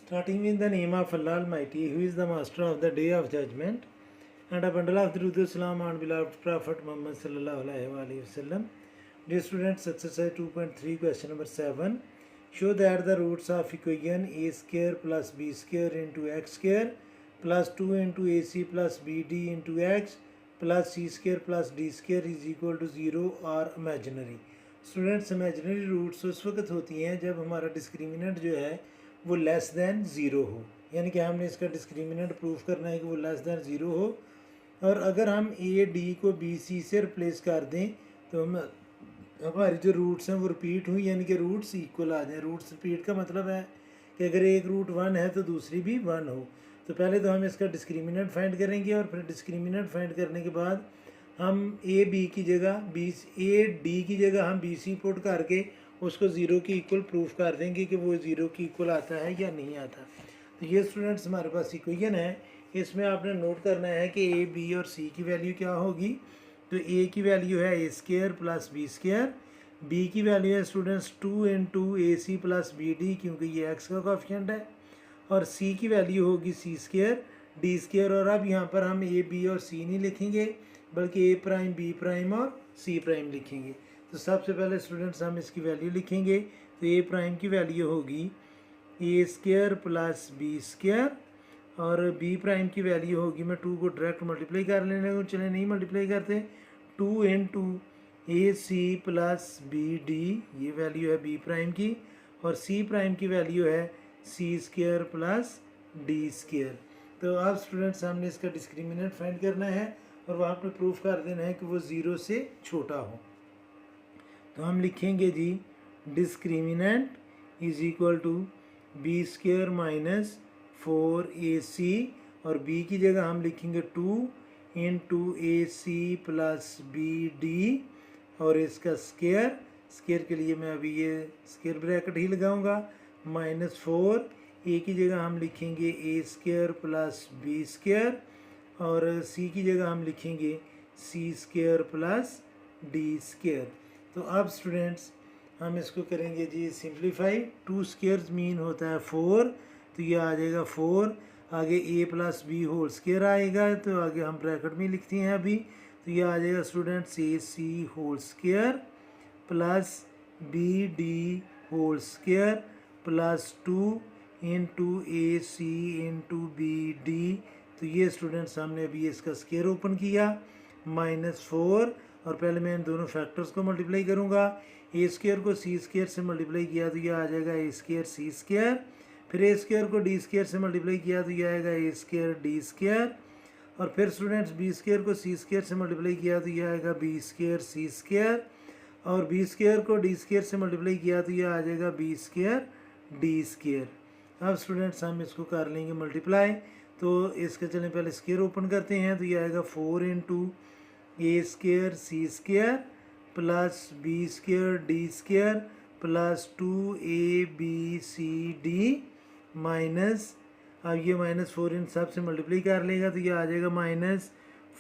Starting in the name of Allah Almighty, who is the master of the day of judgment, and a bundle of truth, Islam, and beloved Prophet Muhammad sallallahu alaihi wasallam. Dear students, exercise 2.3, question number 7. Show that the roots of equation a square plus b square into x square plus 2 into ac plus bd into x plus c square plus d square is equal to 0 are imaginary. Students imaginary roots उस वक्त होती हैं जब हमारा discriminant जो है वो less than zero हो, यानी कि हमने इसका डिस्क्रिमिनेंट प्रूफ करना है कि वो लेस दैन ज़ीरो हो। और अगर हम ए डी को बी सी से रिप्लेस कर दें तो हमारी जो रूट्स हैं वो रिपीट हुई, यानी कि रूट्स इक्वल आ जाएँ। रूट्स रिपीट का मतलब है कि अगर एक रूट 1 है तो दूसरी भी 1 हो। तो पहले तो हम इसका डिस्क्रिमिनेंट फाइंड करेंगे और फिर डिस्क्रिमिनेंट फाइंड करने के बाद हम ए बी की जगह ए डी की जगह हम बी सी पुट करके उसको ज़ीरो की इक्वल प्रूफ कर देंगे कि वो ज़ीरो की इक्वल आता है या नहीं आता। तो ये स्टूडेंट्स हमारे पास इक्वेशन है। इसमें आपने नोट करना है कि ए बी और सी की वैल्यू क्या होगी। तो ए की वैल्यू है A square plus B square, B की वैल्यू है students 2 into A C plus B D, क्योंकि ये एक्स का कोएफिशिएंट है, और सी की वैल्यू होगी सी स्क्वायर डी स्क्वायर। और अब यहाँ पर हम ए बी और सी नहीं लिखेंगे बल्कि ए प्राइम बी प्राइम और सी प्राइम लिखेंगे। तो सबसे पहले स्टूडेंट्स हम इसकी वैल्यू लिखेंगे। तो ए प्राइम की वैल्यू होगी ए स्क्वायर प्लस बी स्क्वायर, और बी प्राइम की वैल्यू होगी, मैं 2 को डायरेक्ट मल्टीप्लाई कर लेने को, चले नहीं मल्टीप्लाई करते, 2 into A C plus B D, ये वैल्यू है बी प्राइम की, और सी प्राइम की वैल्यू है सी स्क्वायर प्लस डी स्क्वायर। तो अब स्टूडेंट्स हमने इसका डिस्क्रिमिनेंट फाइंड करना है और वहाँ पर प्रूफ कर देना है कि वो ज़ीरो से छोटा हो। तो हम लिखेंगे जी discriminant is equal to B square minus 4ac, और b की जगह हम लिखेंगे 2 into A C plus B D, और इसका स्क्वायर, स्क्वायर के लिए मैं अभी ये स्क्वायर ब्रैकेट ही लगाऊंगा, माइनस 4, ए की जगह हम लिखेंगे ए स्क्वायर प्लस बी स्क्वायर, और सी की जगह हम लिखेंगे सी स्क्वायर प्लस डी स्क्वायर। तो अब स्टूडेंट्स हम इसको करेंगे जी सिंप्लीफाई। 2 स्क्वायर्स मीन होता है 4, तो ये आ जाएगा 4, आगे ए प्लस बी होल स्क्वायर आएगा, तो आगे हम ब्रैकेट में लिखते हैं अभी। तो ये आ जाएगा students A C whole square plus B D whole square plus 2 into A C into B D. तो ये स्टूडेंट्स हमने अभी इसका स्क्वायर ओपन किया, माइनस 4, और पहले मैं इन दोनों फैक्टर्स को मल्टीप्लाई करूँगा। ए स्क्वायर को सी स्क्वायर से मल्टीप्लाई किया तो ये आ जाएगा ए स्क्वायर सी स्क्वायर, फिर ए स्क्वायर को डी स्क्वायर से मल्टीप्लाई किया तो ये आएगा ए स्क्वायर डी स्क्वायर, और फिर स्टूडेंट्स बी स्क्वायर को सी स्क्वायर से मल्टीप्लाई किया तो ये आएगा बी स्क्वायर सी स्क्वायर, और बी स्क्वायर को डी स्क्वायर से मल्टीप्लाई किया तो ये आ जाएगा बी स्क्वायर डी स्क्वायर। अब स्टूडेंट्स हम इसको कर लेंगे मल्टीप्लाई। तो इसके चलें पहले स्क्वायर ओपन करते हैं, तो ये आएगा 4 into A square C square plus B square D square plus 2 B C D minus, अब ये माइनस 4 इन सब से मल्टीप्लाई कर लेगा तो ये आ जाएगा minus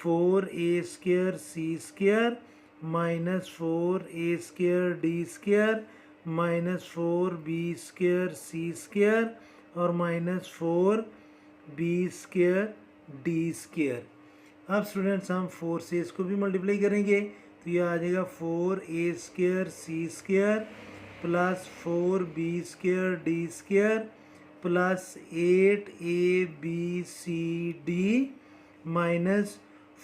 4 A square C square minus 4 A square D square minus 4 B square C square और minus 4 B square D square. अब स्टूडेंट्स हम 4 से इसको भी मल्टीप्लाई करेंगे तो ये आ जाएगा 4 A square C square plus 4 B square D square plus 8 A B C D minus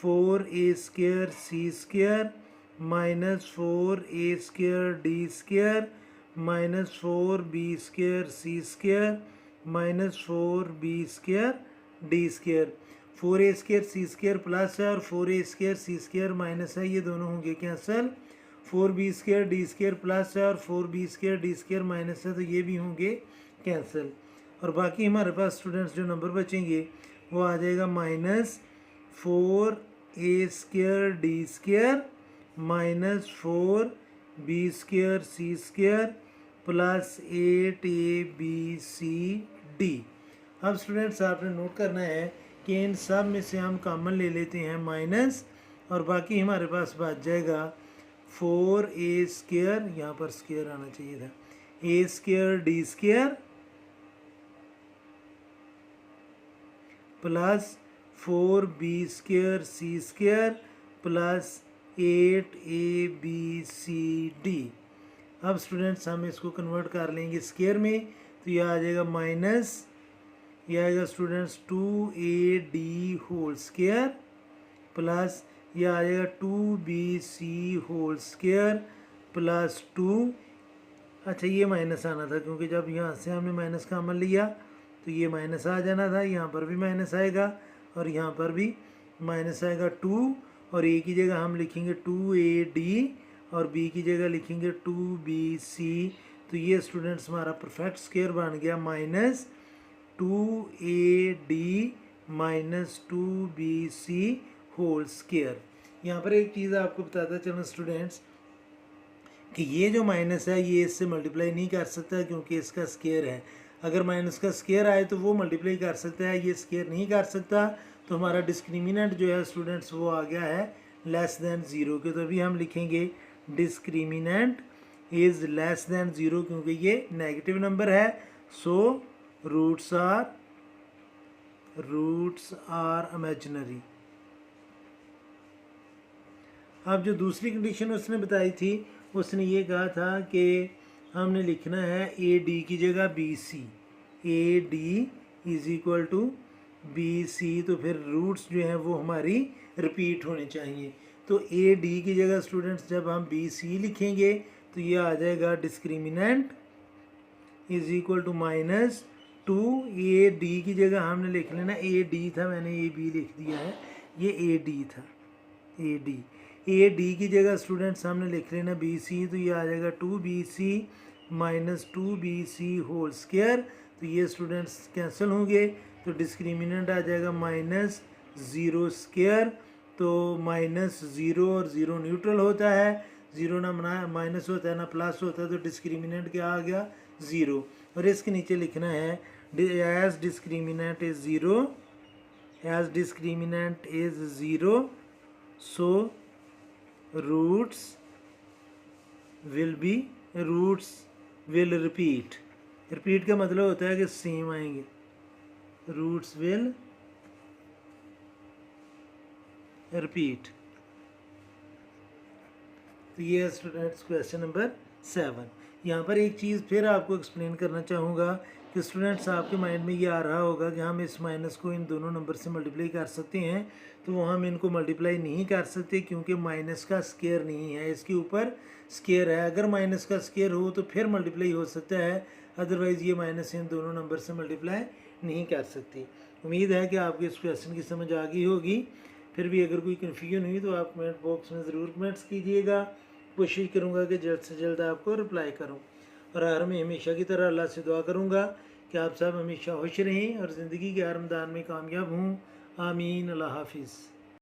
4 A square C square minus 4 A square D square minus 4 B square C square minus 4 B square D square. 4 A square C square plus है और 4 A square C square minus है, ये दोनों होंगे cancel. 4 B square D square plus है और 4 B square D square minus है, तो ये भी होंगे कैंसिल। और बाकी हमारे पास स्टूडेंट्स जो नंबर बचेंगे वो आ जाएगा minus 4 A square D square minus 4 B square C square plus 8 A B C D. अब स्टूडेंट्स आपने नोट करना है कि इन सब में से हम कॉमन ले लेते हैं माइनस, और बाकी हमारे पास बच जाएगा 4 ए स्क्वायर, यहाँ पर स्क्वायर आना चाहिए था, A square D square plus 4b² plus 8abcd। अब स्टूडेंट्स हम इसको कन्वर्ट कर लेंगे स्क्वायर में, तो ये आ जाएगा माइनस, ये आएगा स्टूडेंट्स 2ad² प्लस ये आ जाएगा 2bc² प्लस 2। अच्छा ये माइनस आना था क्योंकि जब यहाँ से हमने माइनस का अमल लिया तो ये माइनस आ जाना था, यहाँ पर भी माइनस आएगा और यहाँ पर भी माइनस आएगा 2, और ए की जगह हम लिखेंगे 2ad और बी की जगह लिखेंगे 2bc। तो ये स्टूडेंट्स हमारा परफेक्ट स्क्वायर बन गया माइनस 2ad माइनस 2bc²। यहाँ पर एक चीज़ आपको बताता चलो स्टूडेंट्स कि ये जो माइनस है ये इससे मल्टीप्लाई नहीं कर सकता क्योंकि इसका स्क्वायर है। अगर माइनस का स्क्वायर आए तो वो मल्टीप्लाई कर सकता है, ये स्क्वायर नहीं कर सकता। तो हमारा डिस्क्रिमिनेंट जो है स्टूडेंट्स वो आ गया है लेस दैन 0 के। तो अभी हम लिखेंगे डिस्क्रिमिनेंट इज़ लेस दैन 0 क्योंकि ये नेगेटिव नंबर है। So roots are imaginary. अब जो दूसरी कंडीशन उसने बताई थी, उसने ये कहा था कि हमने लिखना है ए डी की जगह B C, A D is equal to B C. तो फिर रूट्स जो हैं वो हमारी रिपीट होने चाहिए। तो ए डी की जगह स्टूडेंट्स जब हम बी सी लिखेंगे तो ये आ जाएगा discriminant is equal to minus 2। A D की जगह हमने लिख लेना ए डी था, मैंने ए बी लिख दिया है, ये ए डी था, ए डी। ए डी की जगह स्टूडेंट्स हमने लिख लेना बी सी, तो ये आ जाएगा 2bc माइनस 2bc²। तो ये स्टूडेंट्स कैंसिल होंगे, तो डिस्क्रिमिनेंट आ जाएगा माइनस 0²। तो माइनस 0 और 0 न्यूट्रल होता है, 0 ना माइनस होता है ना प्लस होता है, तो डिस्क्रिमिनेंट क्या आ गया 0। और इसके नीचे लिखना है as discriminant is 0, as discriminant is 0 so roots will repeat. Repeat का मतलब होता है कि सेम आएंगे, रूट्स विल रिपीट। तो ये है स्टूडेंट्स क्वेश्चन नंबर 7। यहाँ पर एक चीज़ फिर आपको एक्सप्लेन करना चाहूँगा कि स्टूडेंट्स आपके माइंड में ये आ रहा होगा कि हम इस माइनस को इन दोनों नंबर से मल्टीप्लाई कर सकते हैं, तो हम इनको मल्टीप्लाई नहीं कर सकते क्योंकि माइनस का स्क्वायर नहीं है, इसके ऊपर स्क्वायर है। अगर माइनस का स्क्वायर हो तो फिर मल्टीप्लाई हो सकता है, अदरवाइज़ ये माइनस इन दोनों नंबर से मल्टीप्लाई नहीं कर सकती। उम्मीद है कि आपको इस क्वेश्चन की समझ आ गई होगी। फिर भी अगर कोई कन्फ्यूजन हुई तो आप कमेंट बॉक्स में ज़रूर कमेंट्स कीजिएगा, कोशिश करूँगा कि जल्द से जल्द आपको रिप्लाई करूँ। और मैं हमेशा की तरह अल्लाह से दुआ करूँगा कि आप सब हमेशा खुश रहें और ज़िंदगी के हर मैदान में कामयाब हों। आमीन। अल्लाह हाफिज़।